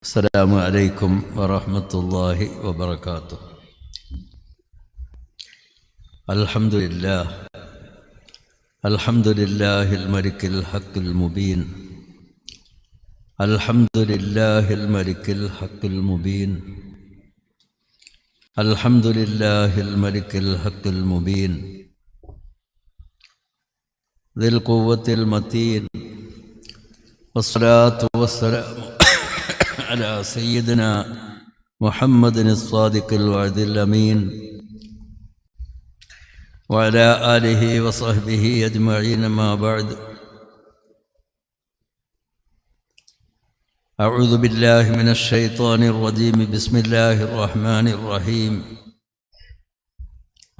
السلام عليكم ورحمة الله وبركاته. الحمد لله الملك الحق المبين. الحمد لله الملك الحق المبين. الحمد لله الملك الحق المبين ذي القوة المتين، والصلاة والسلام على سيدنا محمد الصادق الوعد الأمين وعلى آله وصحبه أجمعين. ما بعد، أعوذ بالله من الشيطان الرجيم. بسم الله الرحمن الرحيم.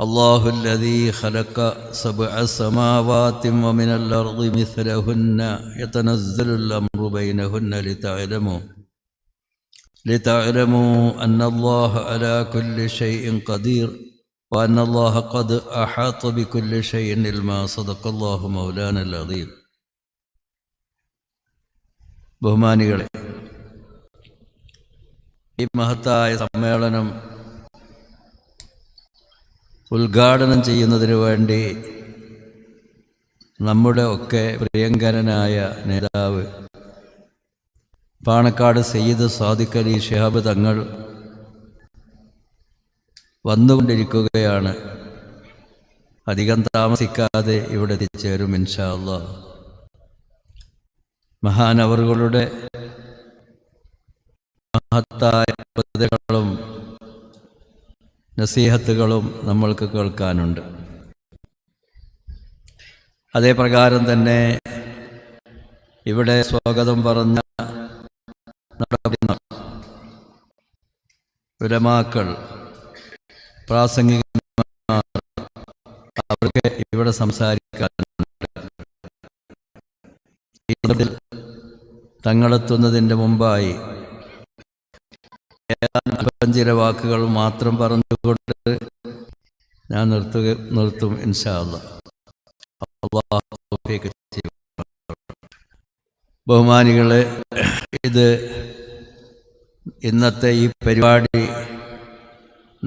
الله الذي خلق 7 سماوات ومن الأرض مثلهن يتنزل الأمر بينهن لتعلموا أن الله على كل شيء قدير وأن الله قد أحاط بكل شيء علما. صدق الله مولانا العظيم. ബഹുമാനികളെ, ഈ മഹത്തായ സമ്മേളനം ഉദ്ഘാടനം ചെയ്യുന്നതിന് വേണ്ടി നമ്മുടെ ഒക്കെ പ്രിയങ്കരനായ നേതാവ് പാണക്കാട് സയ്യിദ് സാദിഖ് അലി ശിഹാബ് തങ്ങൾ വന്നുകൊണ്ടിരിക്കുകയാണ്. അധികം താമസിക്കാതെ ഇവിടെ എത്തിച്ചേരും ഇൻഷാ അല്ലാഹ്. മഹാനവറുകളുടെ മഹത്തായ ഉപദേശങ്ങളും നസീഹത്തുകളും നമ്മൾക്ക് കേൾക്കാനുണ്ട്. അതേ പ്രകാരം തന്നെ ഇവിടെ സ്വാഗതം പറഞ്ഞ ഉലമാക്കൾ, പ്രാസംഗികന്മാർ, അവർക്ക് ഇവിടെ സംസാരിക്കാനുണ്ട്. തങ്ങളെത്തുന്നതിൻ്റെ മുമ്പായി ചില വാക്കുകൾ മാത്രം പറഞ്ഞുകൊണ്ട് ഞാൻ നിർത്തും ഇൻഷാ അല്ലാഹ്. ബഹുമാനികളെ, ഇന്നത്തെ ഈ പരിപാടി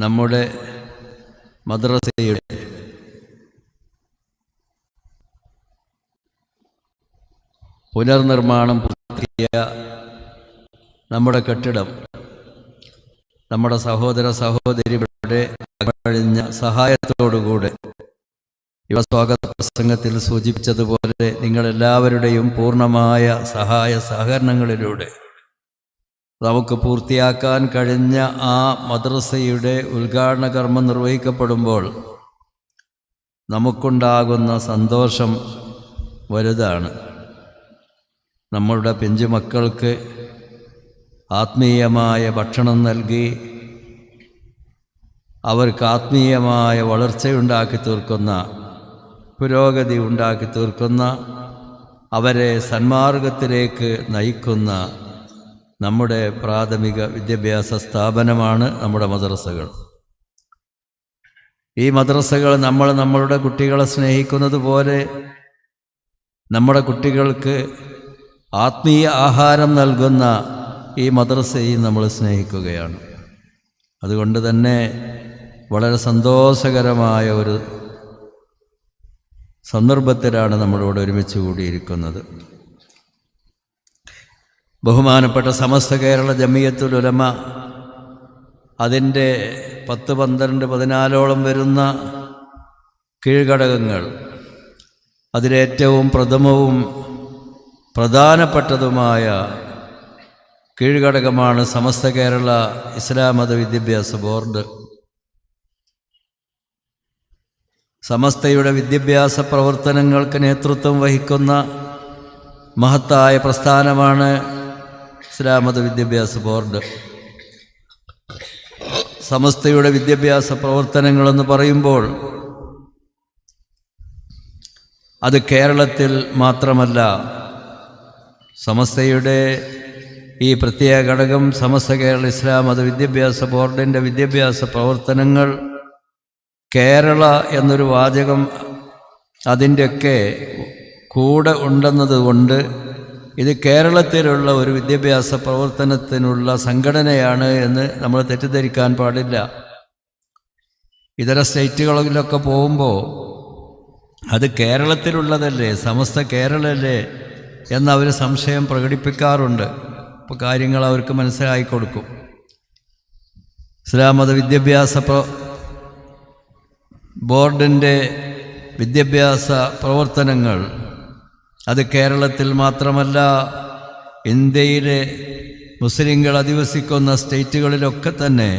നമ്മുടെ മദ്രസയുടെ പുനർനിർമ്മാണം പൂർത്തിയായ നമ്മുടെ കെട്ടിടം നമ്മുടെ സഹോദര സഹോദരികളുടെ കഴിഞ്ഞ സഹായത്തോടുകൂടെ ഇവ സ്വാഗത പ്രസംഗത്തിൽ സൂചിപ്പിച്ചതുപോലെ നിങ്ങളെല്ലാവരുടെയും പൂർണ്ണമായ സഹായ സഹകരണങ്ങളിലൂടെ നമുക്ക് പൂർത്തിയാക്കാൻ കഴിഞ്ഞ ആ മദ്രസയുടെ ഉദ്ഘാടന കർമ്മം നിർവഹിക്കപ്പെടുമ്പോൾ നമുക്കുണ്ടാകുന്ന സന്തോഷം വലുതാണ്. നമ്മളുടെ പിഞ്ചുമക്കൾക്ക് ആത്മീയമായ ഭക്ഷണം നൽകി അവർക്ക് ആത്മീയമായ വളർച്ചയുണ്ടാക്കി തീർക്കുന്ന, പുരോഗതി ഉണ്ടാക്കി തീർക്കുന്ന, അവരെ സന്മാർഗത്തിലേക്ക് നയിക്കുന്ന നമ്മുടെ പ്രാഥമിക വിദ്യാഭ്യാസ സ്ഥാപനമാണ് നമ്മുടെ മദ്രസകൾ. ഈ മദ്രസകൾ നമ്മളുടെ കുട്ടികളെ സ്നേഹിക്കുന്നത് പോലെ നമ്മുടെ കുട്ടികൾക്ക് ആത്മീയ ആഹാരം നൽകുന്ന ഈ മദ്രസയും നമ്മൾ സ്നേഹിക്കുകയാണ്. അതുകൊണ്ട് തന്നെ വളരെ സന്തോഷകരമായ ഒരു സന്ദർഭത്തിലാണ് നമ്മളിവിടെ ഒരുമിച്ച് കൂടിയിരിക്കുന്നത്. ബഹുമാനപ്പെട്ട സമസ്ത കേരള ജമിയത്തുൽ ഉലമ അതിൻ്റെ 10, 12, 14ഓളം വരുന്ന കീഴ്ഘടകങ്ങൾ, അതിലേറ്റവും പ്രഥമവും പ്രധാനപ്പെട്ടതുമായ കീഴ്ഘടകമാണ് സമസ്ത കേരള ഇസ്ലാം മത വിദ്യാഭ്യാസ ബോർഡ്. സമസ്തയുടെ വിദ്യാഭ്യാസ പ്രവർത്തനങ്ങൾക്ക് നേതൃത്വം വഹിക്കുന്ന മഹത്തായ പ്രസ്ഥാനമാണ് ഇസ്ലാം മത വിദ്യാഭ്യാസ ബോർഡ്. സമസ്തയുടെ വിദ്യാഭ്യാസ പ്രവർത്തനങ്ങളെന്ന് പറയുമ്പോൾ അത് കേരളത്തിൽ മാത്രമല്ല, സമസ്തയുടെ ഈ പ്രത്യേക ഘടകം സമസ്ത കേരള ഇസ്ലാം മത വിദ്യാഭ്യാസ ബോർഡിൻ്റെ വിദ്യാഭ്യാസ പ്രവർത്തനങ്ങൾ കേരള എന്നൊരു വാചകം അതിൻ്റെയൊക്കെ കൂടെ ഉണ്ടെന്നതുകൊണ്ട് ഇത് കേരളത്തിലുള്ള ഒരു വിദ്യാഭ്യാസ പ്രവർത്തനത്തിനുള്ള സംഘടനയാണ് എന്ന് നമ്മൾ തെറ്റിദ്ധരിക്കാൻ പാടില്ല. ഇതര സ്റ്റേറ്റുകളിലൊക്കെ പോകുമ്പോൾ അത് കേരളത്തിലുള്ളതല്ലേ, സമസ്ത കേരളല്ലേ എന്നവർ സംശയം പ്രകടിപ്പിക്കാറുണ്ട്. അപ്പോൾ കാര്യങ്ങൾ അവർക്ക് മനസ്സിലാക്കി കൊടുക്കും. ഇസ്ലാം മത വിദ്യാഭ്യാസ ബോർഡിൻ്റെ വിദ്യാഭ്യാസ പ്രവർത്തനങ്ങൾ അത് കേരളത്തിൽ മാത്രമല്ല, ഇന്ത്യയിലെ മുസ്ലിങ്ങൾ അധിവസിക്കുന്ന സ്റ്റേറ്റുകളിലൊക്കെ തന്നെ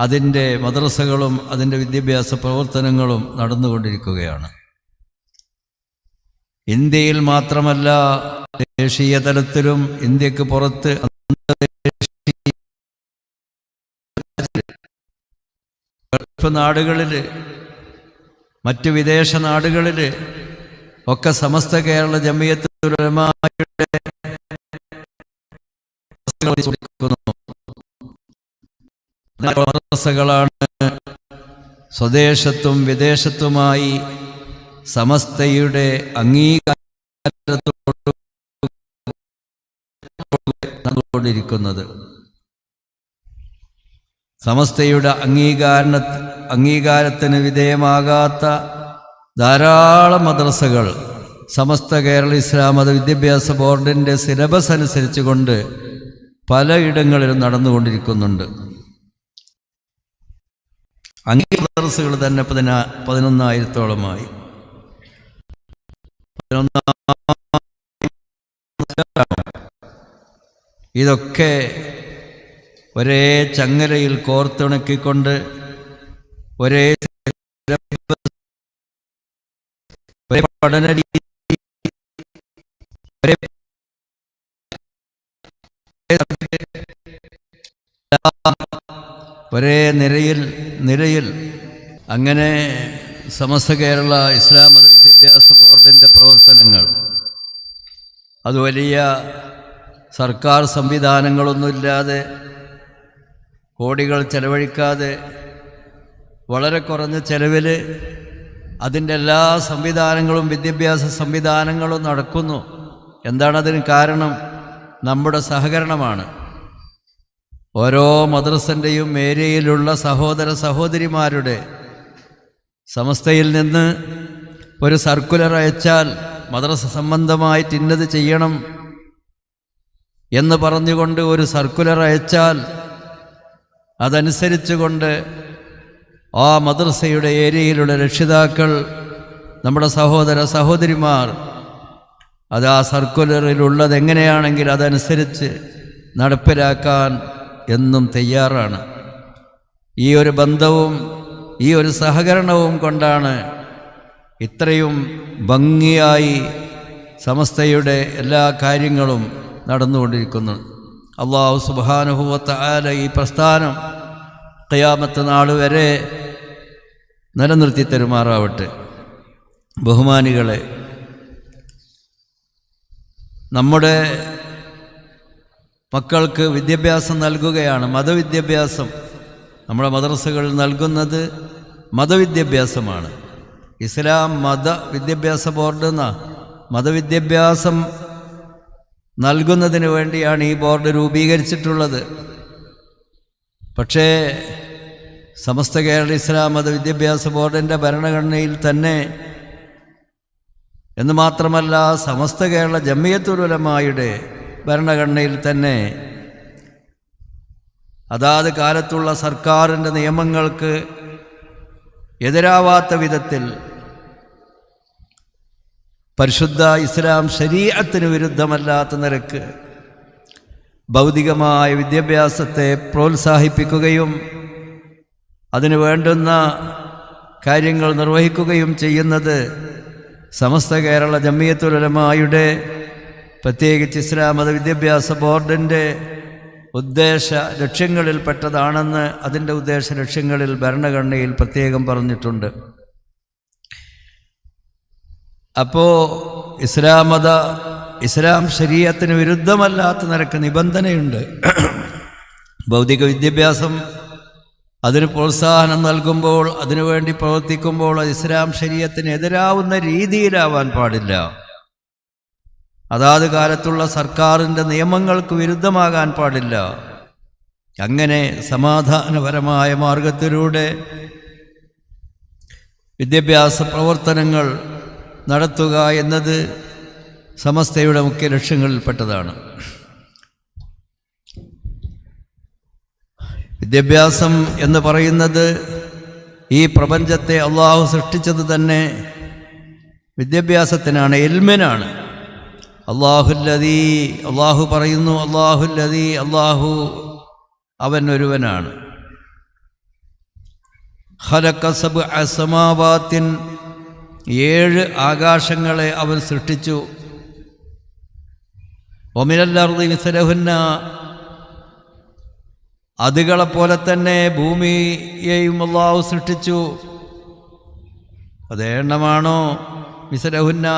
അതിൻ്റെ മദ്രസകളും അതിൻ്റെ വിദ്യാഭ്യാസ പ്രവർത്തനങ്ങളും നടന്നുകൊണ്ടിരിക്കുകയാണ്. ഇന്ത്യയിൽ മാത്രമല്ല, ദേശീയ തലത്തിലും ഇന്ത്യക്ക് പുറത്ത് ഗൾഫ് നാടുകളിൽ, മറ്റ് വിദേശ നാടുകളിൽ ഒക്കെ സമസ്ത കേരള ജമിയത്തുൽ ഉലമായുടെ മദ്രസകളാണ് സ്വദേശത്തും വിദേശത്തുമായി സമസ്തയുടെ അംഗീകാരത്തോടുകൊണ്ടിരിക്കുന്നത്. സമസ്തയുടെ അംഗീകാരത്തിന് വിധേയമാകാത്ത ധാരാളം മദ്രസകൾ സമസ്ത കേരള ഇസ്ലാം മത വിദ്യാഭ്യാസ ബോർഡിൻ്റെ സിലബസ് അനുസരിച്ച് കൊണ്ട് പലയിടങ്ങളിലും നടന്നുകൊണ്ടിരിക്കുന്നുണ്ട്. മദ്രസകൾ തന്നെ 11,000-ഓളമായി. ഇതൊക്കെ ഒരേ ചങ്ങലയിൽ കോർത്തിണക്കിക്കൊണ്ട് ഒരേ പഠന രീതി, ഒരേ നിരയിൽ അങ്ങനെ സമസ്ത കേരള ഇസ്ലാം മത വിദ്യാഭ്യാസ ബോർഡിൻ്റെ പ്രവർത്തനങ്ങൾ അത് വലിയ സർക്കാർ സംവിധാനങ്ങളൊന്നുമില്ലാതെ, കോടികൾ ചെലവഴിക്കാതെ, വളരെ കുറഞ്ഞ ചെലവിൽ അതിൻ്റെ എല്ലാ സംവിധാനങ്ങളും വിദ്യാഭ്യാസ സംവിധാനങ്ങളും നടക്കുന്നു. എന്താണതിന് കാരണം? നമ്മുടെ സഹകരണമാണ്. ഓരോ മദ്രസൻ്റെയും ഏരിയയിലുള്ള സഹോദര സഹോദരിമാരുടെ സമസ്തയിൽ നിന്ന് ഒരു സർക്കുലർ അയച്ചാൽ, മദ്രസ സംബന്ധമായിട്ട് ഇന്നത് ചെയ്യണം എന്ന് പറഞ്ഞുകൊണ്ട് ഒരു സർക്കുലർ അയച്ചാൽ അതനുസരിച്ചുകൊണ്ട് ആ മദ്രസയുടെ ഏരിയയിലുള്ള രക്ഷിതാക്കൾ, നമ്മുടെ സഹോദര സഹോദരിമാർ അത് ആ സർക്കുലറിലുള്ളത് എങ്ങനെയാണെങ്കിൽ അതനുസരിച്ച് നടപ്പിലാക്കാൻ എന്നും തയ്യാറാണ്. ഈ ഒരു ബന്ധവും ഈ ഒരു സഹകരണവും കൊണ്ടാണ് ഇത്രയും ഭംഗിയായി സമസ്തയുടെ എല്ലാ കാര്യങ്ങളും നടന്നുകൊണ്ടിരിക്കുന്നത്. അല്ലാഹു സുബ്ഹാനഹു വ തആല ഈ പ്രസ്ഥാനം ഖിയാമത്ത് നാൾ വരെ നിലനിർത്തി തരുമാറാവട്ടെ. ബഹുമാനികളെ, നമ്മുടെ മക്കൾക്ക് വിദ്യാഭ്യാസം നൽകുകയാണ്, മതവിദ്യാഭ്യാസം. നമ്മുടെ മദ്രസകൾ നൽകുന്നത് മതവിദ്യാഭ്യാസമാണ്. ഇസ്ലാം മത വിദ്യാഭ്യാസ ബോർഡ് എന്ന മതവിദ്യാഭ്യാസം നൽകുന്നതിന് വേണ്ടിയാണ് ഈ ബോർഡ് രൂപീകരിച്ചിട്ടുള്ളത്. പക്ഷേ സമസ്ത കേരള ഇസ്ലാം മത വിദ്യാഭ്യാസ ബോർഡിൻ്റെ ഭരണഘടനയിൽ തന്നെ, എന്ന് മാത്രമല്ല സമസ്ത കേരള ജമിയത്തുൽ ഉലമായുടെ ഭരണഘടനയിൽ തന്നെ അതാത് കാലത്തുള്ള സർക്കാരിൻ്റെ നിയമങ്ങൾക്ക് എതിരാവാത്ത വിധത്തിൽ പരിശുദ്ധ ഇസ്ലാം ശരീഅത്തിന് വിരുദ്ധമല്ലാത്ത നിരക്ക് ഭൗതികമായ വിദ്യാഭ്യാസത്തെ പ്രോത്സാഹിപ്പിക്കുകയും അതിനു വേണ്ടുന്ന കാര്യങ്ങൾ നിർവഹിക്കുകയും ചെയ്യുന്നത് സമസ്ത കേരള ജമിയത്തുൽ ഉലമായുടെ, പ്രത്യേകിച്ച് ഇസ്ലാം മത വിദ്യാഭ്യാസ ബോർഡിൻ്റെ ഉദ്ദേശ ലക്ഷ്യങ്ങളിൽപ്പെട്ടതാണെന്ന് അതിൻ്റെ ഉദ്ദേശ ലക്ഷ്യങ്ങളിൽ ഭരണഘടനയിൽ പ്രത്യേകം പറഞ്ഞിട്ടുണ്ട്. അപ്പോൾ ഇസ്ലാം ശരീഅത്തിന് വിരുദ്ധമല്ലാത്ത നിരക്ക് നിബന്ധനയുണ്ട്. ഭൗതിക വിദ്യാഭ്യാസം അതിന് പ്രോത്സാഹനം നൽകുമ്പോൾ, അതിനുവേണ്ടി പ്രവർത്തിക്കുമ്പോൾ അത് ഇസ്ലാം ശരീഅത്തിന് എതിരാവുന്ന രീതിയിലാവാൻ പാടില്ല. അതാത് കാലത്തുള്ള സർക്കാരിൻ്റെ നിയമങ്ങൾക്ക് വിരുദ്ധമാകാൻ പാടില്ല. അങ്ങനെ സമാധാനപരമായ മാർഗത്തിലൂടെ വിദ്യാഭ്യാസ പ്രവർത്തനങ്ങൾ നടത്തുക എന്നത് സമസ്തയുടെ മുഖ്യ ലക്ഷ്യങ്ങളിൽപ്പെട്ടതാണ്. വിദ്യാഭ്യാസം എന്ന് പറയുന്നത് ഈ പ്രപഞ്ചത്തെ അള്ളാഹു സൃഷ്ടിച്ചത് തന്നെ വിദ്യാഭ്യാസത്തിനാണ്, ഇൽമിനാണ്. അള്ളാഹു പറയുന്നു, അള്ളാഹു അവൻ ഒരുവനാണ്. ഖലഖ സബ്അ സമാവാത്തിൻ 7 ആകാശങ്ങളെ അവൻ സൃഷ്ടിച്ചു. വമിനൽ അർളി മിസ്ലഹുന്ന അതുകളെപ്പോലെ തന്നെ ഭൂമിയെയും അല്ലാഹു സൃഷ്ടിച്ചു. അത് എണ്ണമാണോ മിസ്ലഹുന്ന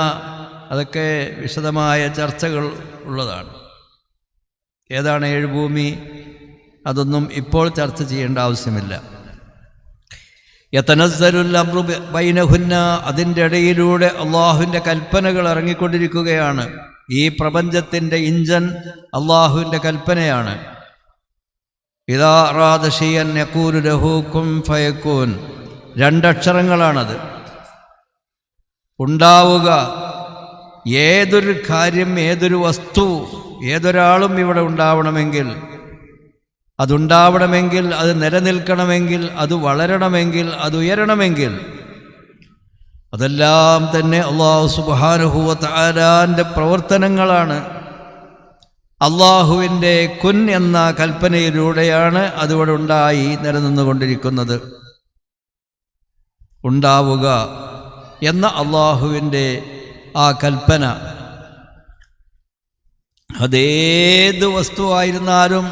അതൊക്കെ വിശദമായ ചർച്ചകൾ ഉള്ളതാണ്. ഏതാണ് 7 ഭൂമി? അതൊന്നും ഇപ്പോൾ ചർച്ച ചെയ്യേണ്ട ആവശ്യമില്ല. യതനസ്സലുൽ അംറു ബൈനഹുന്ന അതിൻ്റെ ഇടയിലൂടെ അള്ളാഹുവിൻ്റെ കൽപ്പനകൾ ഇറങ്ങിക്കൊണ്ടിരിക്കുകയാണ്. ഈ പ്രപഞ്ചത്തിൻ്റെ ഇഞ്ചൻ അള്ളാഹുവിൻ്റെ കൽപ്പനയാണ്. ഇദാ അറാദ ശൈഅൻ യഖൂലു ലഹു കുൻ ഫയകൂൻ. 2 അക്ഷരങ്ങളാണത്. ഉണ്ടാവുക. ഏതൊരു കാര്യം, ഏതൊരു വസ്തു, ഏതൊരാളും ഇവിടെ ഉണ്ടാവണമെങ്കിൽ, അതുണ്ടാവണമെങ്കിൽ, അത് നിലനിൽക്കണമെങ്കിൽ, അത് വളരണമെങ്കിൽ, അത് ഉയരണമെങ്കിൽ, അതെല്ലാം തന്നെ അല്ലാഹു സുബ്ഹാനഹു വ തആലാന്റെ പ്രവർത്തനങ്ങളാണ്. അള്ളാഹുവിൻ്റെ കുൻ എന്ന കൽപ്പനയിലൂടെയാണ് അതിവിടെ ഉണ്ടായി നിലനിന്നുകൊണ്ടിരിക്കുന്നത്. ഉണ്ടാവുക എന്ന അള്ളാഹുവിൻ്റെ ആ കൽപ്പന അതേത് വസ്തുവായിരുന്നാലും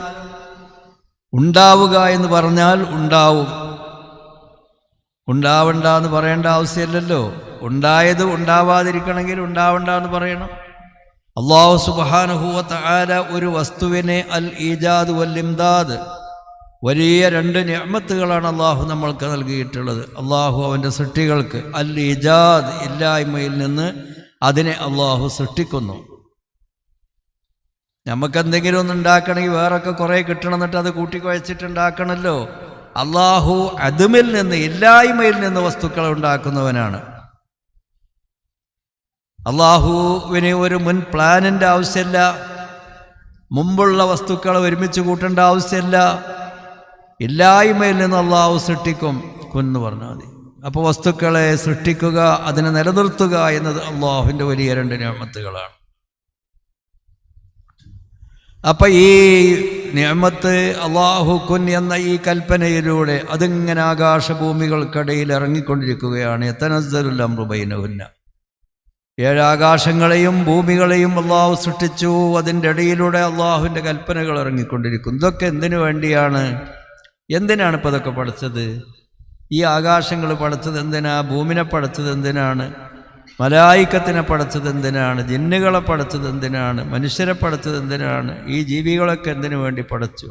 ഉണ്ടാവുക എന്ന് പറഞ്ഞാൽ ഉണ്ടാവും. ഉണ്ടാവണ്ട എന്ന് പറയേണ്ട ആവശ്യമില്ലല്ലോ. ഉണ്ടായത് ഉണ്ടാവാതിരിക്കണമെങ്കിൽ ഉണ്ടാവണ്ട എന്ന് പറയണം. അല്ലാഹു സുബ്ഹാനഹു വ തആല ഒരു വസ്തുവിനെ അൽ ഈജാദ് വൽ ഇംദാദ്, വലിയ 2 നിഅമത്തുകളാണ് അള്ളാഹു നമ്മൾക്ക് നൽകിയിട്ടുള്ളത്. അള്ളാഹു അവൻ്റെ സൃഷ്ടികൾക്ക് അൽ ഈജാദ്, ഇല്ലായ്മയിൽ നിന്ന് അതിനെ അള്ളാഹു സൃഷ്ടിക്കുന്നു. നമുക്കെന്തെങ്കിലും ഒന്ന് ഉണ്ടാക്കണമെങ്കിൽ വേറൊക്കെ കുറേ കിട്ടണം, എന്നിട്ട് അത് കൂട്ടിക്കുഴച്ചിട്ടുണ്ടാക്കണമല്ലോ. അള്ളാഹു അതുമിൽ നിന്ന്, ഇല്ലായ്മയിൽ നിന്ന് വസ്തുക്കളെ ഉണ്ടാക്കുന്നവനാണ്. അള്ളാഹുവിന് ഒരു മുൻ പ്ലാനിൻ്റെ ആവശ്യമില്ല. മുമ്പുള്ള വസ്തുക്കളെ ഒരുമിച്ച് കൂട്ടേണ്ട ആവശ്യമില്ല. ഇല്ലായ്മയിൽ നിന്ന് അള്ളാഹു സൃഷ്ടിക്കും, കുന്ന് പറഞ്ഞാൽ മതി. അപ്പോൾ വസ്തുക്കളെ സൃഷ്ടിക്കുക, അതിനെ നിലനിർത്തുക എന്നത് അള്ളാഹുവിൻ്റെ വലിയ 2 നിഅമത്തുകളാണ്. അപ്പം ഈ നിഅമത്ത് അല്ലാഹു കുൻ എന്ന ഈ കൽപ്പനയിലൂടെ അതിങ്ങനെ ആകാശഭൂമികൾക്കിടയിൽ ഇറങ്ങിക്കൊണ്ടിരിക്കുകയാണ്. യതനസ്സലുൽ അംറു ബൈനഹുന്ന 7 ആകാശങ്ങളെയും ഭൂമികളെയും അള്ളാഹു സൃഷ്ടിച്ചു. അതിൻ്റെ ഇടയിലൂടെ അള്ളാഹുവിൻ്റെ കൽപ്പനകൾ ഇറങ്ങിക്കൊണ്ടിരിക്കുന്നു. ഇതൊക്കെ എന്തിനു വേണ്ടിയാണ്? എന്തിനാണ് ഇപ്പോൾ ഇതൊക്കെ പഠിച്ചത്? ഈ ആകാശങ്ങൾ പഠിച്ചത് എന്തിനാ? ഭൂമിനെ പഠിച്ചത് എന്തിനാണ്? മലായിക്കത്തിനെ പഠിച്ചത് എന്തിനാണ്? ജിന്നുകളെ പഠിച്ചത് എന്തിനാണ്? മനുഷ്യരെ പഠിച്ചത് എന്തിനാണ്? ഈ ജീവികളൊക്കെ എന്തിനു വേണ്ടി പഠിച്ചു?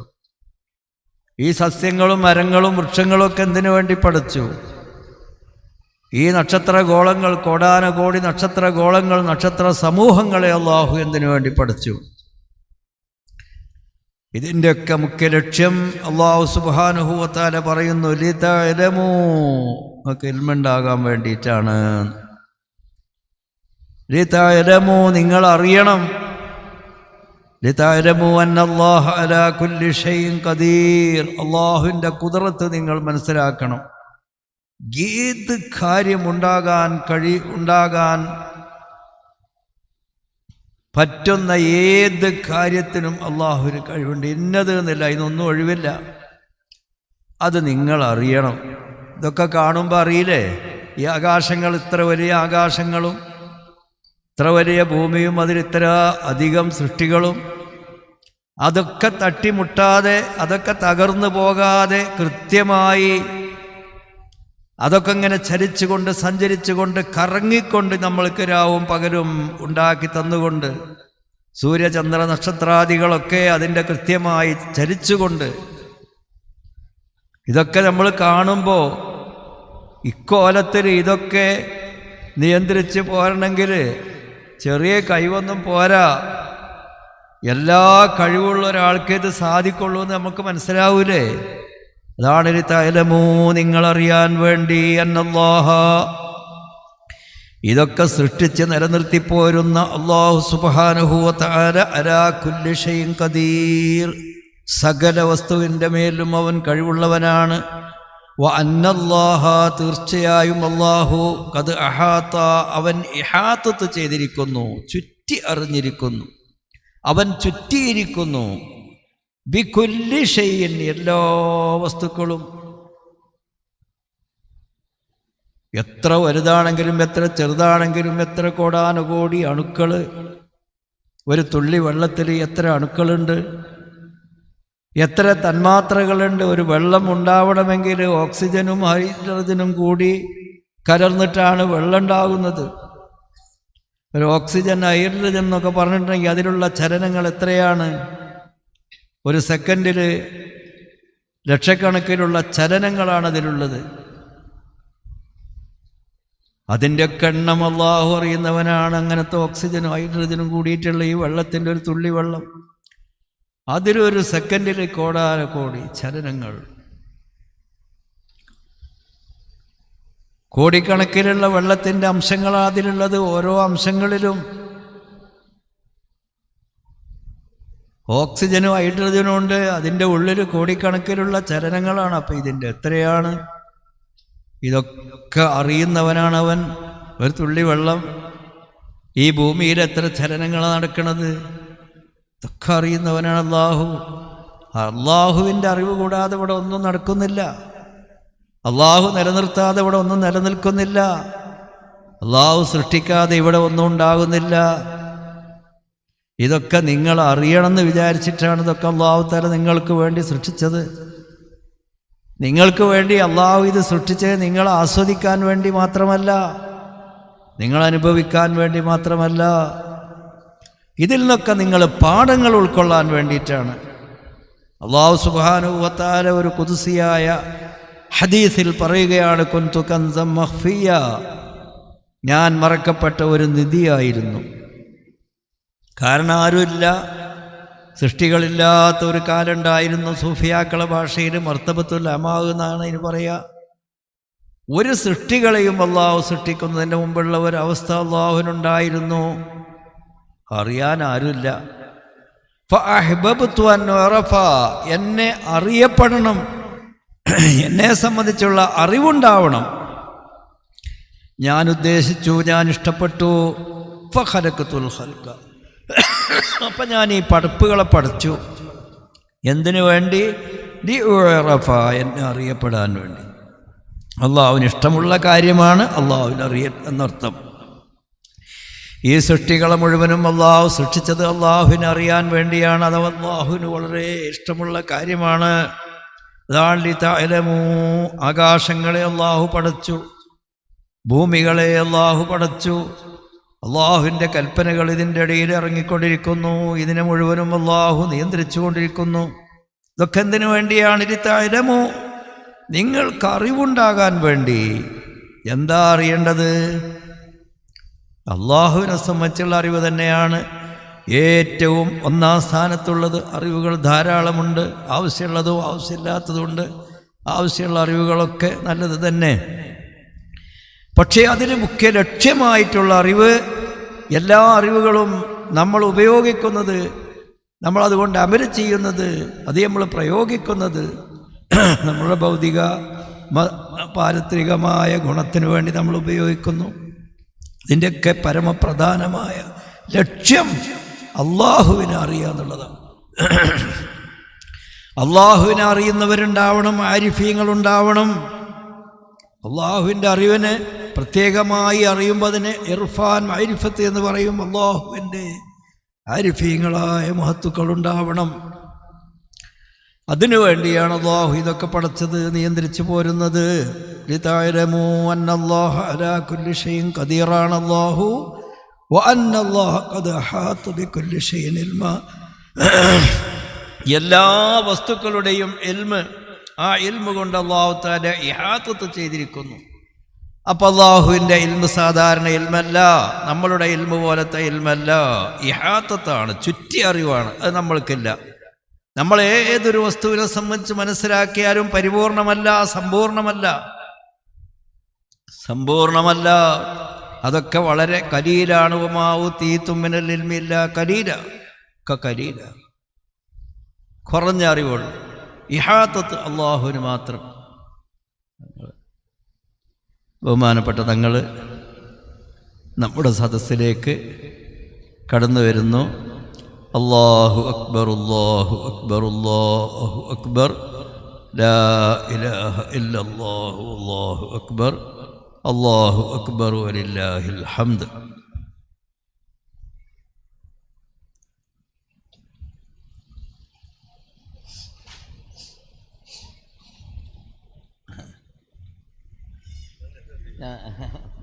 ഈ സസ്യങ്ങളും മരങ്ങളും വൃക്ഷങ്ങളും ഒക്കെ എന്തിനു വേണ്ടി പഠിച്ചു? ഈ നക്ഷത്രഗോളങ്ങൾ, കോടാനകോടി നക്ഷത്രഗോളങ്ങൾ, നക്ഷത്ര സമൂഹങ്ങളെ അള്ളാഹു എന്തിനു വേണ്ടി പഠിച്ചു? ഇതിൻ്റെയൊക്കെ മുഖ്യ ലക്ഷ്യം അല്ലാഹു സുബ്ഹാനഹു വ തആല പറയുന്നു, ലിതഅലമൂ, നിങ്ങൾക്ക് ഇൽമുണ്ടാകാൻ വേണ്ടിയിട്ടാണ്. ലിതഅലമൂ, നിങ്ങൾ അറിയണം. ലിതഅലമൂ അന്നല്ലാഹ അലാ കുല്ലി ഷൈഇൻ ഖദീർ, അല്ലാഹുവിൻ്റെ ഖുദ്റത്ത് നിങ്ങൾ മനസ്സിലാക്കണം. ഏത് കാര്യം ഉണ്ടാകാൻ പറ്റുന്ന ഏത് കാര്യത്തിനും അള്ളാഹുവിന് കഴിവുണ്ട്. ഇന്നത് എന്നില്ല, ഇതിനൊന്നും ഒഴിവില്ല. അത് നിങ്ങൾ അറിയണം. ഇതൊക്കെ കാണുമ്പോൾ അറിയില്ലേ? ഈ ആകാശങ്ങൾ, ഇത്ര വലിയ ആകാശങ്ങളും ഇത്ര വലിയ ഭൂമിയും അതിലിത്ര അധികം സൃഷ്ടികളും, അതൊക്കെ തട്ടിമുട്ടാതെ, അതൊക്കെ തകർന്നു പോകാതെ കൃത്യമായി അതൊക്കെ ഇങ്ങനെ ചലിച്ചുകൊണ്ട്, സഞ്ചരിച്ചുകൊണ്ട്, കറങ്ങിക്കൊണ്ട് നമ്മൾക്ക് രാവും പകലും ഉണ്ടാക്കി തന്നുകൊണ്ട്, സൂര്യചന്ദ്ര നക്ഷത്രാദികളൊക്കെ അതിൻ്റെ കൃത്യമായി ചലിച്ചുകൊണ്ട്, ഇതൊക്കെ നമ്മൾ കാണുമ്പോൾ ഇക്കോലത്തിൽ ഇതൊക്കെ നിയന്ത്രിച്ച് പോരണമെങ്കിൽ ചെറിയ കഴിവൊന്നും പോരാ. എല്ലാ കഴിവുള്ള ഒരാൾക്കേ ഇത് സാധിക്കുള്ളൂ എന്ന് നമുക്ക് മനസ്സിലാവൂലേ? അതാണ് തഅലമൂ, നിങ്ങളറിയാൻ വേണ്ടി, അന്നല്ലാഹ, ഇതൊക്കെ സൃഷ്ടിച്ച് നിലനിർത്തിപ്പോരുന്ന അല്ലാഹു സുബ്ഹാനഹു വ തആല അലാ കുല്ലി ഷൈഇൻ ഖദീർ, സകല വസ്തുവിൻ്റെ മേലും അവൻ കഴിവുള്ളവനാണ്. വ അന്നല്ലാഹ, തീർച്ചയായും അല്ലാഹു, ഖദ് അഹാത, അവൻ ഇഹാത്തത്ത് ചെയ്തിരിക്കുന്നു, ചുറ്റി അറിഞ്ഞിരിക്കുന്നു, അവൻ ചുറ്റിയിരിക്കുന്നു, ബികുല്ലി ഷൈഇൻ, എല്ലാ വസ്തുക്കളും. എത്ര വലുതാണെങ്കിലും എത്ര ചെറുതാണെങ്കിലും എത്ര കോടാനുകോടി അണുക്കൾ, ഒരു തുള്ളി വെള്ളത്തിൽ എത്ര അണുക്കളുണ്ട്, എത്ര തന്മാത്രകളുണ്ട്. ഒരു വെള്ളം ഉണ്ടാവണമെങ്കിൽ ഓക്സിജനും ഹൈഡ്രജനും കൂടി കലർന്നിട്ടാണ് വെള്ളം ഉണ്ടാകുന്നത്. ഒരു ഓക്സിജൻ ഹൈഡ്രജൻ എന്നൊക്കെ പറഞ്ഞിട്ടുണ്ടെങ്കിൽ അതിലുള്ള ചലനങ്ങൾ എത്രയാണ്? ഒരു സെക്കൻഡിൽ ലക്ഷക്കണക്കിനുള്ള ചലനങ്ങളാണ് അതിലുള്ളത്. അതിൻ്റെയൊക്കെ എണ്ണം അല്ലാഹു അറിയുന്നവനാണ്. അങ്ങനത്തെ ഓക്സിജനും ഹൈഡ്രജനും കൂടിയിട്ടുള്ള ഈ വെള്ളത്തിൻ്റെ ഒരു തുള്ളി വെള്ളം, അതിലൊരു സെക്കൻഡിൽ കോടാനകോടി ചലനങ്ങൾ, കോടിക്കണക്കിനുള്ള വെള്ളത്തിൻ്റെ അംശങ്ങളാണ് അതിലുള്ളത്. ഓരോ അംശങ്ങളിലും ഓക്സിജനും ഹൈഡ്രജനും ഉണ്ട്. അതിൻ്റെ ഉള്ളിൽ കോടിക്കണക്കിലുള്ള ചലനങ്ങളാണ്. അപ്പം ഇതിൻ്റെ എത്രയാണ്? ഇതൊക്കെ അറിയുന്നവനാണ് അവൻ. ഒരു തുള്ളി വെള്ളം, ഈ ഭൂമിയിൽ എത്ര ചലനങ്ങളാണ് നടക്കുന്നത്, ഇതൊക്കെ അറിയുന്നവനാണ് അല്ലാഹു. അല്ലാഹുവിൻ്റെ അറിവ് കൂടാതെ ഇവിടെ ഒന്നും നടക്കുന്നില്ല. അല്ലാഹു നിലനിർത്താതെ ഇവിടെ ഒന്നും നിലനിൽക്കുന്നില്ല. അല്ലാഹു സൃഷ്ടിക്കാതെ ഇവിടെ ഒന്നും ഉണ്ടാകുന്നില്ല. ഇതൊക്കെ നിങ്ങൾ അറിയണമെന്ന് വിചാരിച്ചിട്ടാണ് ഇതൊക്കെ അല്ലാഹു തആല നിങ്ങൾക്ക് വേണ്ടി സൃഷ്ടിച്ചത്. നിങ്ങൾക്ക് വേണ്ടി അല്ലാഹു ഇത് സൃഷ്ടിച്ചത് നിങ്ങൾ ആസ്വദിക്കാൻ വേണ്ടി മാത്രമല്ല, നിങ്ങൾ അനുഭവിക്കാൻ വേണ്ടി മാത്രമല്ല, ഇതിൽ നിന്നൊക്കെ നിങ്ങൾ പാഠങ്ങൾ ഉൾക്കൊള്ളാൻ വേണ്ടിയിട്ടാണ്. അല്ലാഹു സുബ്ഹാനഹു വ തആല ഒരു ഖുദ്സിയായ ഹദീസിൽ പറയുകയാണ്, കുന്തു കൻസൻ മഖ്ഫിയ, ഞാൻ മറക്കപ്പെട്ട ഒരു നിധിയായിരുന്നു. കാരണം ആരുമില്ല, സൃഷ്ടികളില്ലാത്ത ഒരു കാലുണ്ടായിരുന്നു. സൂഫിയാക്കളെ ഭാഷയിൽ മർത്തബത്തുൽ അമാവ് എന്നാണ് ഇതിന് പറയുക. ഒരു സൃഷ്ടികളെയും അല്ലാഹു സൃഷ്ടിക്കുന്നതിന് മുമ്പുള്ള ഒരവസ്ഥ അല്ലാഹുവിനുണ്ടായിരുന്നു. അറിയാൻ ആരുമില്ല. ഫഅഹ്ബബ്തു അൻ ഉറഫ, എന്നെ അറിയപ്പെടണം, എന്നെ സംബന്ധിച്ചുള്ള അറിവുണ്ടാവണം. ഞാൻ ഉദ്ദേശിച്ചു, ഞാൻ ഇഷ്ടപ്പെട്ടു. ഫഖലഖതുൽ ഖൽഖ, അപ്പം ഞാൻ ഈ പടപ്പുകളെ പഠിച്ചു. എന്തിനു വേണ്ടി? ലിഉറഫ, എന്നെ അറിയപ്പെടാൻ വേണ്ടി. അള്ളാഹുവിന് ഇഷ്ടമുള്ള കാര്യമാണ് അള്ളാഹുവിനെ എന്നർത്ഥം. ഈ സൃഷ്ടികളെ മുഴുവനും അള്ളാഹു സൃഷ്ടിച്ചത് അള്ളാഹുവിനെ അറിയാൻ വേണ്ടിയാണ്. അത് അള്ളാഹുവിന് വളരെ ഇഷ്ടമുള്ള കാര്യമാണ്. ആകാശങ്ങളെ അള്ളാഹു പടച്ചു, ഭൂമികളെ അള്ളാഹു പടച്ചു. അള്ളാഹുവിൻ്റെ കൽപ്പനകൾ ഇതിൻ്റെ ഇടയിൽ ഇറങ്ങിക്കൊണ്ടിരിക്കുന്നു. ഇതിനെ മുഴുവനും അള്ളാഹു നിയന്ത്രിച്ചു കൊണ്ടിരിക്കുന്നു. ഇതൊക്കെ എന്തിനു വേണ്ടിയാണ്? ലിതഅലമു, നിങ്ങൾക്ക് അറിവുണ്ടാകാൻ വേണ്ടി. എന്താ അറിയേണ്ടത്? അള്ളാഹുവിനെ സംബന്ധിച്ചുള്ള അറിവ് തന്നെയാണ് ഏറ്റവും ഒന്നാം സ്ഥാനത്തുള്ളത്. അറിവുകൾ ധാരാളമുണ്ട്, ആവശ്യമുള്ളതും ആവശ്യമില്ലാത്തതുണ്ട്. ആവശ്യമുള്ള അറിവുകളൊക്കെ നല്ലത് തന്നെ. പക്ഷേ അതിന് മുഖ്യ ലക്ഷ്യമായിട്ടുള്ള അറിവ്, എല്ലാ അറിവുകളും നമ്മൾ ഉപയോഗിക്കുന്നത്, നമ്മളതുകൊണ്ട് അമല് ചെയ്യുന്നത്, അത് നമ്മൾ പ്രയോഗിക്കുന്നത് നമ്മുടെ ഭൗതിക പാരത്രികമായ ഗുണത്തിന് വേണ്ടി നമ്മൾ ഉപയോഗിക്കുന്നു. ഇതിൻ്റെയൊക്കെ പരമപ്രധാനമായ ലക്ഷ്യം അള്ളാഹുവിനെ അറിയുക എന്നുള്ളതാണ്. അള്ളാഹുവിനെ അറിയുന്നവരുണ്ടാവണം, ആരിഫീങ്ങളുണ്ടാവണം. അള്ളാഹുവിൻ്റെ അറിവിനെ പ്രത്യേകമായി അറിയുമ്പോൾ അതിനെ ഇർഫാൻ മഅരിഫത്ത് എന്ന് പറയും. അള്ളാഹുവിൻ്റെ ആരിഫീങ്ങളായ മഹത്തുക്കളുണ്ടാവണം. അതിനു വേണ്ടിയാണ് അള്ളാഹു ഇതൊക്കെ പടച്ചത്, നിയന്ത്രിച്ചു പോരുന്നത്. ലിതഅലമു അന്നല്ലാഹ അലാ കുല്ലി ഷൈഇൻ ഖദീറാണ് അല്ലാഹു വ അന്നല്ലാഹ ഖദ് അഹാത ബികുല്ലി ഷൈഇൻ ഇൽമ. എല്ലാ വസ്തുക്കളുടെയും ഇൽമ്, ആ ഇൽമു കൊണ്ട് അല്ലാഹു തആല ഇഹാത്തത്ത് ചെയ്തിരിക്കുന്നു. അപ്പം അള്ളാഹുവിൻ്റെ ഇൽമ് സാധാരണ ഇൽമല്ല, നമ്മളുടെ ഇൽമ് പോലത്തെ ഇൽമല്ല, ഇഹാത്തത്താണ്, ചുറ്റി അറിവാണ്. അത് നമ്മൾക്കില്ല. നമ്മൾ ഏതൊരു വസ്തുവിനെ സംബന്ധിച്ച് മനസ്സിലാക്കിയാലും പരിപൂർണമല്ല, സമ്പൂർണമല്ല. അതൊക്കെ വളരെ കലീലാണ്. ഉമാവു തീത്തുമ്മിനൽ ഇൽമില്ല കലീല, ഒക്കെ കലീല, കുറഞ്ഞ അറിവുള്ളൂ. ഇഹാത്തത്ത് അള്ളാഹുവിന് മാത്രം. ബഹുമാനപ്പെട്ട തങ്ങൾ നമ്മുടെ സദസ്സിലേക്ക് കടന്നു വരുന്നു. അല്ലാഹു അക്ബർ, അല്ലാഹു അക്ബർ, അല്ലാഹു അക്ബർ, ലാ ഇലാഹ ഇല്ലല്ലാഹു അല്ലാഹു അക്ബർ, അല്ലാഹു അക്ബർ വലില്ലാഹിൽ ഹംദ്.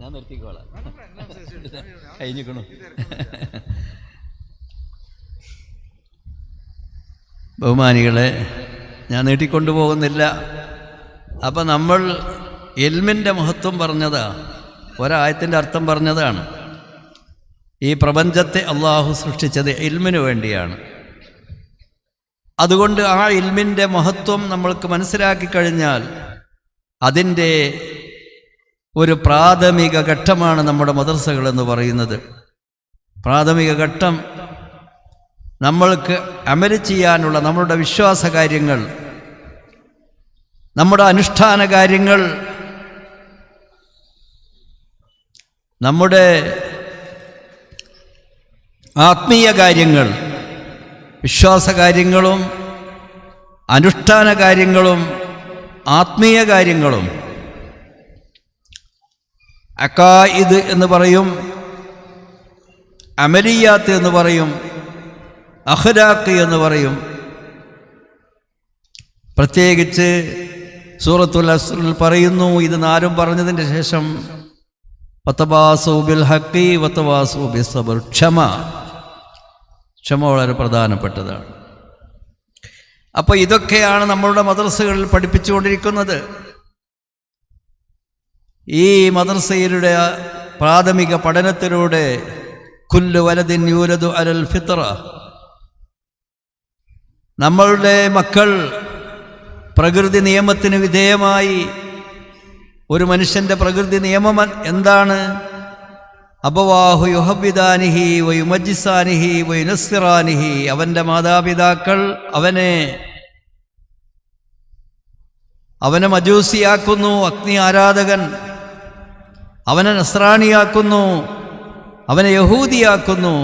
ഞാൻ നിർത്തിക്കോളാം, കഴിഞ്ഞിക്കണു. ബഹുമാനികളെ, ഞാൻ നീട്ടിക്കൊണ്ടു പോകുന്നില്ല. അപ്പം നമ്മൾ ഇൽമിൻ്റെ മഹത്വം പറഞ്ഞതാ, ഒരായത്തിൻ്റെ അർത്ഥം പറഞ്ഞതാണ്. ഈ പ്രപഞ്ചത്തെ അള്ളാഹു സൃഷ്ടിച്ചത് ഇൽമിന് വേണ്ടിയാണ്. അതുകൊണ്ട് ആ ഇൽമിൻ്റെ മഹത്വം നമ്മൾക്ക് മനസ്സിലാക്കി കഴിഞ്ഞാൽ അതിൻ്റെ ഒരു പ്രാഥമിക ഘട്ടമാണ് നമ്മുടെ മദ്രസകൾ എന്ന് പറയുന്നത്. പ്രാഥമിക ഘട്ടം നമ്മൾക്ക് അമല് ചെയ്യാനുള്ള നമ്മളുടെ വിശ്വാസ കാര്യങ്ങൾ, നമ്മുടെ അനുഷ്ഠാന കാര്യങ്ങൾ, നമ്മുടെ ആത്മീയ കാര്യങ്ങൾ, വിശ്വാസ കാര്യങ്ങളും അനുഷ്ഠാന കാര്യങ്ങളും ആത്മീയ കാര്യങ്ങളും, അഖായിദ് എന്ന് പറയും, അമലിയാത്ത് എന്ന് പറയും, അഖ്ലാഖ് എന്ന് പറയും. പ്രത്യേകിച്ച് സൂറത്തുൽ അസ്റിൽ പറയുന്നു, ഇത് നാലും പറഞ്ഞതിൻ്റെ ശേഷം വതവാസൗ ബിൽ ഹഖി വതവാസൗ ബിസ്സബ്ർ, ക്ഷമ വളരെ പ്രധാനപ്പെട്ടതാണ്. അപ്പോൾ ഇതൊക്കെയാണ് നമ്മളുടെ മദ്രസകളിൽ പഠിപ്പിച്ചുകൊണ്ടിരിക്കുന്നത്. ഈ മദ്രസയിലൂടെ പ്രാഥമിക പഠനത്തിലൂടെ കുല്ലു വലദിൻ യൂലദു അലൽ ഫിത്ര, നമ്മളുടെ മക്കൾ പ്രകൃതി നിയമത്തിന് വിധേയമായി, ഒരു മനുഷ്യൻ്റെ പ്രകൃതി നിയമം എന്താണ്? അബവാഹു യുഹബ്ബിദാനിഹി വയുമജ്ജിസാനിഹി വയുനസ്സിറാനിഹി, അവൻ്റെ മാതാപിതാക്കൾ അവനെ മജൂസിയാക്കുന്നു, അഗ്നി ആരാധകൻ, അവനെ നസ്രാണിയാക്കുന്നു, അവനെ യഹൂദിയാക്കുന്നു.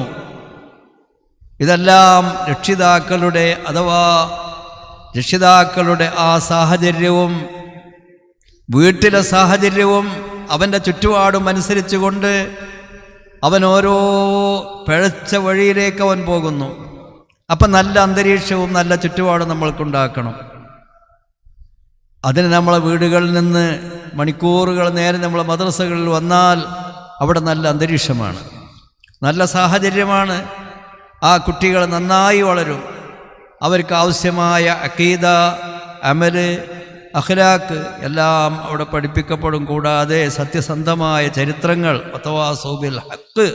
ഇതെല്ലാം രക്ഷിതാക്കളുടെ ആ സാഹചര്യവും വീട്ടിലെ സാഹചര്യവും അവൻ്റെ ചുറ്റുപാടും അനുസരിച്ചുകൊണ്ട് അവൻ ഓരോ പിഴച്ച വഴിയിലേക്ക് അവൻ പോകുന്നു. അപ്പം നല്ല അന്തരീക്ഷവും നല്ല ചുറ്റുപാടും നമ്മൾക്കുണ്ടാക്കണം. അതിന് നമ്മളെ വീടുകളിൽ നിന്ന് മണിക്കൂറുകൾ നേരം നമ്മളെ മദ്രസകളിൽ വന്നാൽ അവിടെ നല്ല അന്തരീക്ഷമാണ്, നല്ല സാഹചര്യമാണ്. ആ കുട്ടികൾ നന്നായി വളരും. അവർക്ക് ആവശ്യമായ അഖീദ, അമല്, അഖ്ലാഖ് എല്ലാം അവിടെ പഠിപ്പിക്കപ്പെടും. കൂടാതെ സത്യസന്ധമായ ചരിത്രങ്ങൾ, വതവാസൗ ബിൽ ഹഖ്,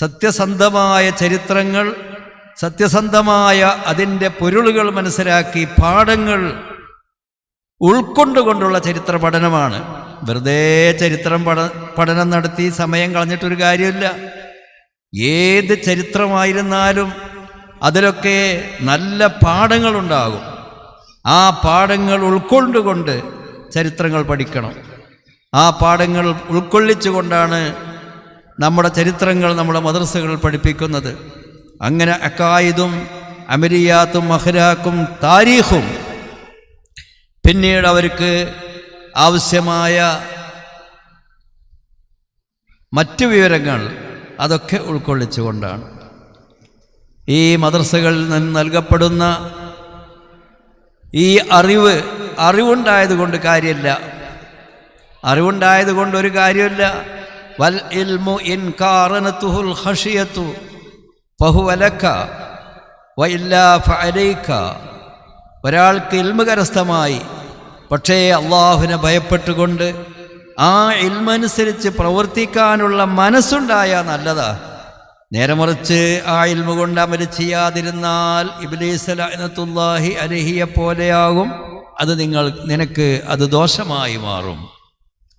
സത്യസന്ധമായ ചരിത്രങ്ങൾ, സത്യസന്ധമായ അതിൻ്റെ പൊരുളുകൾ മനസ്സിലാക്കി പാഠങ്ങൾ ഉൾക്കൊണ്ടുകൊണ്ടുള്ള ചരിത്ര പഠനമാണ്. വെറുതെ ചരിത്രം പഠനം നടത്തി സമയം കളഞ്ഞിട്ടൊരു കാര്യമില്ല. ഏത് ചരിത്രമായിരുന്നാലും അതിലൊക്കെ നല്ല പാഠങ്ങളുണ്ടാകും. ആ പാഠങ്ങൾ ഉൾക്കൊണ്ടുകൊണ്ട് ചരിത്രങ്ങൾ പഠിക്കണം. ആ പാഠങ്ങൾ ഉൾക്കൊള്ളിച്ചുകൊണ്ടാണ് നമ്മുടെ ചരിത്രങ്ങൾ നമ്മുടെ മദ്രസകൾ പഠിപ്പിക്കുന്നത്. അങ്ങനെ അഖായിദും അമലിയാത്തും അഖ്ലാഖും താരീഖും, പിന്നീട് അവർക്ക് ആവശ്യമായ മറ്റു വിവരങ്ങൾ, അതൊക്കെ ഉൾക്കൊള്ളിച്ചുകൊണ്ടാണ് ഈ മദ്രസകളിൽ നിന്ന് നൽകപ്പെടുന്ന ഈ അറിവുണ്ടായതുകൊണ്ട് കാര്യമില്ല. അറിവുണ്ടായതുകൊണ്ട് ഒരു കാര്യമില്ല. വൽ ഇൽമു ഇൻ കാറനതുഹുൽ ഖശിയതു ഫഹുവ ലക വഇല്ലാ ഫഅലൈക. ഒരാൾക്ക് ഇൽമു കരസ്ഥമായി, പക്ഷേ അള്ളാഹുവിനെ ഭയപ്പെട്ടുകൊണ്ട് ആ ഇൽമനുസരിച്ച് പ്രവർത്തിക്കാനുള്ള മനസ്സുണ്ടായാൽ നല്ലതാ. നേരെ മറിച്ച് ആ ഇൽമ കൊണ്ട് അമൽ ചെയ്യാതിരുന്നാൽ ഇബ്ലീസ് ലഅനത്തുല്ലാഹി അലൈഹിയെ പോലെയാകും. അത് നിനക്ക് അത് ദോഷമായി മാറും.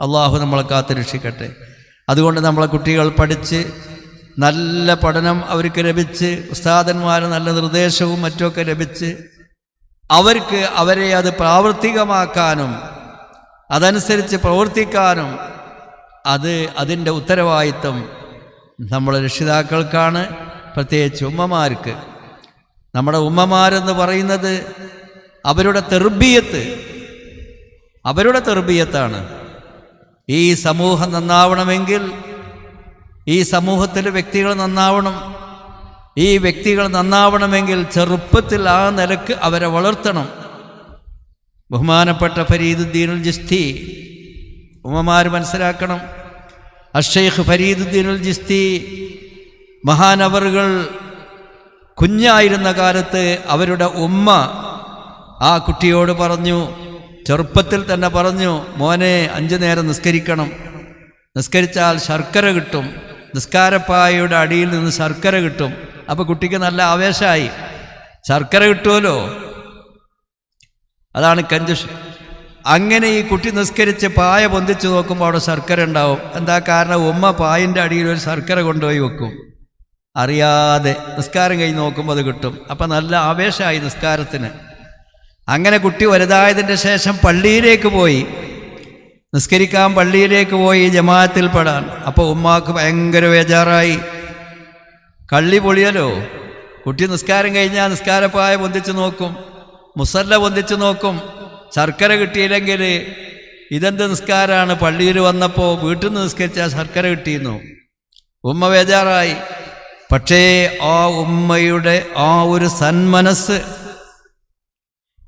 അള്ളാഹു നമ്മളെ കാത്തുരക്ഷിക്കട്ടെ. അതുകൊണ്ട് നമ്മളെ കുട്ടികൾ പഠിച്ച് നല്ല പഠനം അവർക്ക് ലഭിച്ച് ഉസ്താദന്മാർ നല്ല നിർദ്ദേശവും മറ്റുമൊക്കെ ലഭിച്ച് അവരെ അത് പ്രാവർത്തികമാക്കാനും അതനുസരിച്ച് പ്രവർത്തിക്കാനും അതിൻ്റെ ഉത്തരവാദിത്വം നമ്മുടെ രക്ഷിതാക്കൾക്കാണ്, പ്രത്യേകിച്ച് ഉമ്മമാർക്ക്. നമ്മുടെ ഉമ്മമാരെന്ന് പറയുന്നത് അവരുടെ തെർബിയത്താണ്. ഈ സമൂഹം നന്നാവണമെങ്കിൽ ഈ സമൂഹത്തിലെ വ്യക്തികൾ നന്നാവണം. ഈ വ്യക്തികൾ നന്നാവണമെങ്കിൽ ചെറുപ്പത്തിൽ ആ നിലക്ക് അവരെ വളർത്തണം. ബഹുമാനപ്പെട്ട ഫരീദുദ്ദീനുൽ ചിശ്തി ഉമ്മമാർ മനസ്സിലാക്കണം. അഷ്ശൈഖ് ഫരീദുദ്ദീനുൽ ചിശ്തി മഹാനവറുകൾ കുഞ്ഞായിരുന്ന കാലത്ത് അവരുടെ ഉമ്മ ആ കുട്ടിയോട് പറഞ്ഞു, ചെറുപ്പത്തിൽ തന്നെ പറഞ്ഞു, മോനെ 5 നേരം നിസ്കരിക്കണം, നിസ്കരിച്ചാൽ ശർക്കര കിട്ടും, നിസ്കാരപ്പായയുടെ അടിയിൽ നിന്ന് ശർക്കര കിട്ടും. അപ്പോൾ കുട്ടിക്ക് നല്ല ആവേശമായി, ശർക്കര കിട്ടുമല്ലോ, അതാണ് കഞ്ചുഷ്. അങ്ങനെ ഈ കുട്ടി നിസ്കരിച്ച് പായ പൊന്തിച്ച് നോക്കുമ്പോൾ അവിടെ ശർക്കര ഉണ്ടാവും. എന്താ കാരണം? ഉമ്മ പായിൻ്റെ അടിയിൽ ഒരു ശർക്കര കൊണ്ടുപോയി വെക്കും, അറിയാതെ. നിസ്കാരം കഴിഞ്ഞ് നോക്കുമ്പോൾ അത് കിട്ടും. അപ്പം നല്ല ആവേശമായി നിസ്കാരത്തിന്. അങ്ങനെ കുട്ടി വലുതായതിൻ്റെ ശേഷം പള്ളിയിലേക്ക് പോയി, നിസ്കരിക്കാൻ പള്ളിയിലേക്ക് പോയി ജമാഅത്തിൽ പെടാൻ. അപ്പോൾ ഉമ്മാക്ക് ഭയങ്കര ബേജാറായി, കള്ളി പൊളിയല്ലോ. കുട്ടി നിസ്കാരം കഴിഞ്ഞാൽ നിസ്കാരപ്പായ പൊന്തിച്ച് നോക്കും, മുസല്ല പൊന്തിച്ച് നോക്കും, ശർക്കര കിട്ടിയില്ലെങ്കിൽ ഇതെന്ത് നിസ്കാരമാണ്, പള്ളിയിൽ വന്നപ്പോൾ വീട്ടിൽ നിന്ന് നിസ്കരിച്ചാൽ ശർക്കര കിട്ടിയിരുന്നു. ഉമ്മ ബേജാറായി. പക്ഷേ ആ ഉമ്മയുടെ ആ ഒരു സന്മനസ്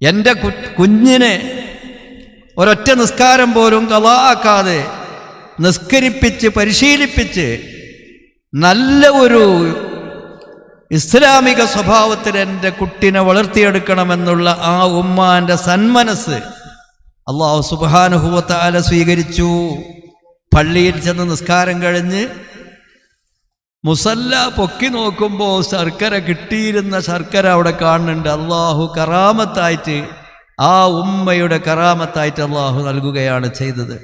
എൻ്റെ കുഞ്ഞിനെ ഒരൊറ്റ നിസ്കാരം പോലും ഖളാ ആക്കാതെ നിസ്കരിപ്പിച്ച് പരിശീലിപ്പിച്ച് നല്ല ഒരു ഇസ്ലാമിക സ്വഭാവത്തിൽ എൻ്റെ കുട്ടിനെ വളർത്തിയെടുക്കണമെന്നുള്ള ആ ഉമ്മാൻ്റെ സന്മനസ് അല്ലാഹു സുബ്ഹാനഹു വ തആല സ്വീകരിച്ചു. പള്ളിയിൽ ചെന്ന് നിസ്കാരം കഴിഞ്ഞ് മുസല്ല പൊക്കി നോക്കുമ്പോൾ ശർക്കര കിട്ടിയിരുന്ന ശർക്കര അവിടെ കാണുന്നുണ്ട്. അള്ളാഹു കറാമത്തായിട്ട്, ആ ഉമ്മയുടെ കറാമത്തായിട്ട് അള്ളാഹു നൽകുകയാണ് ചെയ്തത്.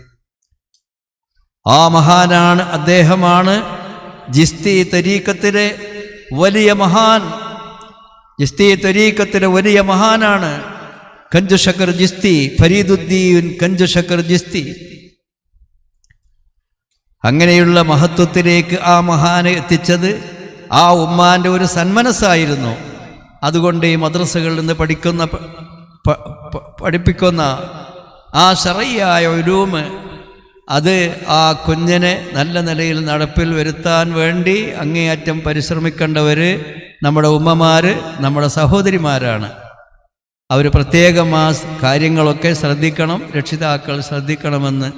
ആ മഹാനാണ്, അദ്ദേഹമാണ് ജിസ്തി തരീഖത്തിലെ വലിയ മഹാൻ. ജിസ്തി തരീഖത്തിലെ വലിയ മഹാനാണ് കഞ്ചുശക്കർ ജിസ്തി, ഫരീദുദ്ദീൻ കഞ്ചുശക്കർ ജിസ്തി. അങ്ങനെയുള്ള മഹത്വത്തിലേക്ക് ആ മഹാനെ എത്തിച്ചത് ആ ഉമ്മാൻ്റെ ഒരു സന്മനസ്സായിരുന്നു. അതുകൊണ്ട് ഈ മദ്രസകളിൽ നിന്ന് പഠിപ്പിക്കുന്ന ആ ശറഈയായ ഉലൂമ് അത് ആ കുഞ്ഞിനെ നല്ല നിലയിൽ നടപ്പിൽ വരുത്താൻ വേണ്ടി അങ്ങേയറ്റം പരിശ്രമിക്കേണ്ടവർ നമ്മുടെ ഉമ്മമാർ, നമ്മുടെ സഹോദരിമാരാണ്. അവർ പ്രത്യേകം ആ കാര്യങ്ങളൊക്കെ ശ്രദ്ധിക്കണം, രക്ഷിതാക്കൾ ശ്രദ്ധിക്കണമെന്ന്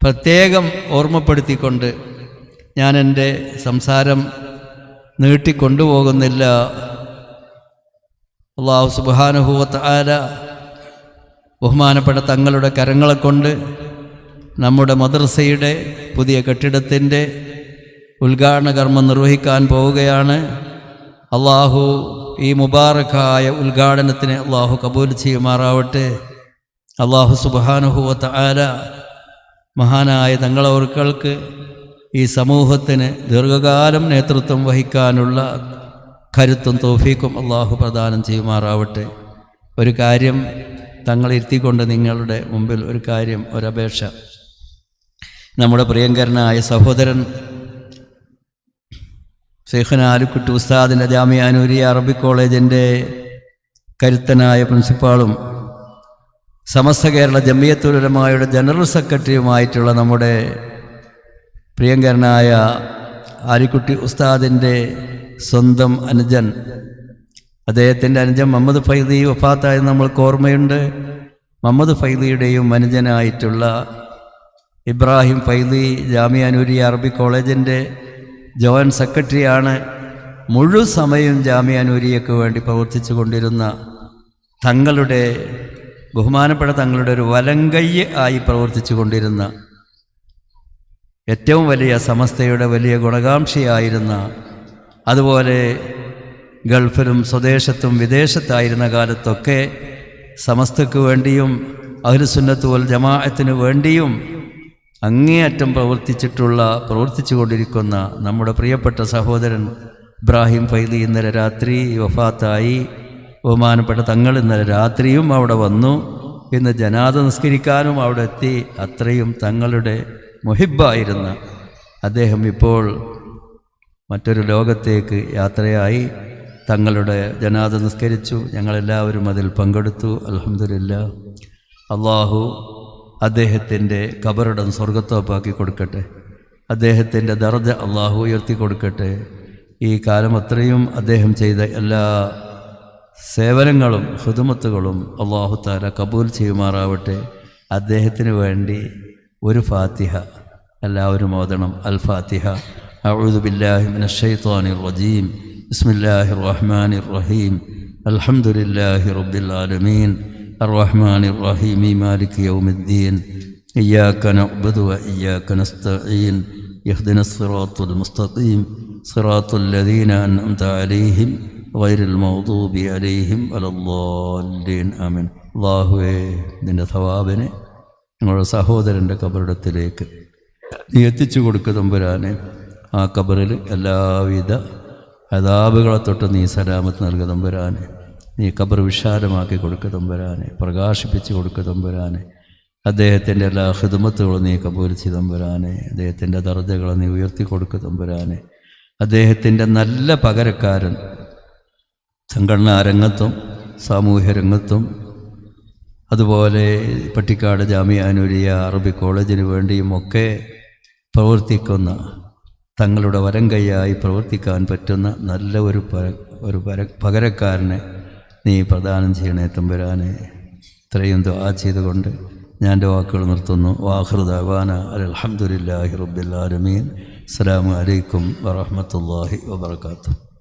പ്രത്യേകം ഓർമ്മപ്പെടുത്തിക്കൊണ്ട് ഞാൻ എൻ്റെ സംസാരം നീട്ടിക്കൊണ്ടുപോകുന്നില്ല. അല്ലാഹു സുബ്ഹാനഹു വ തആല ബഹുമാനപ്പെട്ട തങ്ങളുടെ കരങ്ങളെ കൊണ്ട് നമ്മുടെ മദ്രസയുടെ പുതിയ കെട്ടിടത്തിൻ്റെ ഉദ്ഘാടന കർമ്മം നിർവഹിക്കാൻ പോവുകയാണ്. അള്ളാഹു ഈ മുബാറക്കായ ഉദ്ഘാടനത്തിന് അള്ളാഹു കബൂൽ ചെയ്യുമാറാവട്ടെ. അള്ളാഹു സുബ്ഹാനഹു വ തആല മഹാനായ തങ്ങളവർക്കൾക്ക് ഈ സമൂഹത്തിന് ദീർഘകാലം നേതൃത്വം വഹിക്കാനുള്ള കരുത്തും തൗഫീക്കും അള്ളാഹു പ്രദാനം ചെയ്യുമാറാവട്ടെ. ഒരു കാര്യം തങ്ങളിരുത്തിക്കൊണ്ട് നിങ്ങളുടെ മുമ്പിൽ ഒരു കാര്യം, ഒരപേക്ഷ. നമ്മുടെ പ്രിയങ്കരനായ സഹോദരൻ ശൈഖുന ആലിക്കുട്ടി ഉസ്താദിൻ്റെ ജാമിഅ നൂരിയ അറബിക് കോളേജിൻ്റെ കരുത്തനായ പ്രിൻസിപ്പാളും സമസ്ത കേരള ജംഇയ്യത്തുൽ ഉലമായുടെ ജനറൽ സെക്രട്ടറിയുമായിട്ടുള്ള നമ്മുടെ പ്രിയങ്കരനായ ആലിക്കുട്ടി ഉസ്താദിൻ്റെ സ്വന്തം അനുജൻ, അദ്ദേഹത്തിൻ്റെ അനുജൻ മുഹമ്മദ് ഫൈദി വഫാത്തായത് നമ്മൾക്ക് ഓർമ്മയുണ്ട്. മുഹമ്മദ് ഫൈദിയുടെയും അനുജനായിട്ടുള്ള ഇബ്രാഹിം ഫൈദി ജാമിഅ നൂരിയ അറബിക് കോളേജിൻ്റെ ജോയിൻറ്റ് സെക്രട്ടറിയാണ്. മുഴുവൻ സമയം ജാമിഅ നൂരിയയ്ക്ക് വേണ്ടി പ്രവർത്തിച്ചു കൊണ്ടിരുന്ന തങ്ങളുടെ ബഹുമാനപ്പെട്ട തങ്ങളുടെ ഒരു വലങ്കയ്യ് ആയി പ്രവർത്തിച്ചു കൊണ്ടിരുന്ന ഏറ്റവും വലിയ സമസ്തയുടെ വലിയ ഗുണകാംക്ഷിയായിരുന്ന, അതുപോലെ ഗൾഫിലും സ്വദേശത്തും വിദേശത്തായിരുന്ന കാലത്തൊക്കെ സമസ്തക്ക് വേണ്ടിയും അഹ്ലുസുന്നത്ത് വൽ ജമാഅത്തിന് വേണ്ടിയും അങ്ങേയറ്റം പ്രവർത്തിച്ചു കൊണ്ടിരിക്കുന്ന നമ്മുടെ പ്രിയപ്പെട്ട സഹോദരൻ ഇബ്രാഹിം ഫൈലി ഇന്നലെ രാത്രി വഫാത്തായി. ബഹുമാനപ്പെട്ട തങ്ങൾ ഇന്നലെ രാത്രിയും അവിടെ വന്നു. ഇന്ന് ജനാസ നിസ്കരിക്കാനും അവിടെ എത്തി. അത്രയും തങ്ങളുടെ മുഹിബ്ബായിരുന്ന അദ്ദേഹം ഇപ്പോൾ മറ്റൊരു ലോകത്തേക്ക് യാത്രയായി. തങ്ങളുടെ ജനാസ നിസ്കരിച്ചു. ഞങ്ങളെല്ലാവരും അതിൽ പങ്കെടുത്തു. അൽഹംദുലില്ലാഹ്. അള്ളാഹു അദ്ദേഹത്തിൻ്റെ ഖബറിടം സ്വർഗത്തോപ്പാക്കി കൊടുക്കട്ടെ. അദ്ദേഹത്തിൻ്റെ ദർജ അള്ളാഹു ഉയർത്തി കൊടുക്കട്ടെ. ഈ കാലം അത്രയും അദ്ദേഹം ചെയ്ത എല്ലാ സേവനങ്ങളും ഖിദ്മത്തുകളും അള്ളാഹു തആല കബൂൽ ചെയ്യുമാറാവട്ടെ. അദ്ദേഹത്തിന് വേണ്ടി ഒരു ഫാത്തിഹ എല്ലാവരും ഓതണം. അൽ ഫാത്തിഹ. അഊദു ബില്ലാഹി മിനശ് ശൈത്വാനിർ റജീം. ബിസ്മില്ലാഹിർ റഹ്മാനിർ റഹീം. അൽഹംദുലില്ലാഹി റബ്ബിൽ ആലമീൻ അർറഹ്മാനിർ റഹീം മാലികി യൗമിദ്ദീൻ ഇയ്യാക നഅ്ബുദു വ ഇയ്യാക നസ്തഈൻ ഇഹ്ദിനസ് സിറാത്തൽ മുസ്തഖീം സിറാത്തൽ ലദീന അൻഅംത അലൈഹിം ഗൈറിൽ മഗ്ദൂബി അലൈഹിം വലദ്ദാല്ലീൻ. ആമീൻ. അല്ലാഹുവേ, നിൻ്റെ സവാബിനെ ഞങ്ങളുടെ സഹോദരൻ്റെ ഖബറിടത്തിലേക്ക് നീ എത്തിച്ചു കൊടുക്കുക തമ്പുരാനെ. ആ ഖബറിൽ എല്ലാവിധ അദാബുകളെ തൊട്ട് നീ സലാമത്ത് നൽകുക തമ്പുരാനെ. നീ ഖബർ വിശാലമാക്കി കൊടുക്കുക തമ്പുരാനെ. പ്രകാശിപ്പിച്ച് കൊടുക്കുക തമ്പുരാനെ. അദ്ദേഹത്തിൻ്റെ എല്ലാ ഖിദ്മത്തുകളും നീ കബൂൽ ചെയ്ത തമ്പുരാനെ. അദ്ദേഹത്തിൻ്റെ ദർജകളെ നീ ഉയർത്തി കൊടുക്കുക തമ്പുരാനെ. അദ്ദേഹത്തിൻ്റെ നല്ല പകരക്കാരൻ സംഘടനാ രംഗത്തും സാമൂഹ്യ രംഗത്തും അതുപോലെ പട്ടിക്കാട് ജാമിഅ നൂരിയ അറബി കോളേജിന് വേണ്ടിയും ഒക്കെ പ്രവർത്തിക്കുന്ന, തങ്ങളുടെ വരം കൈയായി പ്രവർത്തിക്കാൻ പറ്റുന്ന നല്ല ഒരു പകരക്കാരനെ നീ പ്രദാനം ചെയ്യണേ തമ്പുരാനെ. ഇത്രയും ദുആ ചെയ്തുകൊണ്ട് ഞാൻ എൻ്റെ വാക്കുകൾ നിർത്തുന്നു. വാഖിറു ദഅവാന അൽഹംദുലില്ലാഹി റബ്ബിൽ ആലമീൻ. അസ്സലാമു അലൈക്കും വറഹ്മത്തുള്ളാഹി വബറകാതുഹു.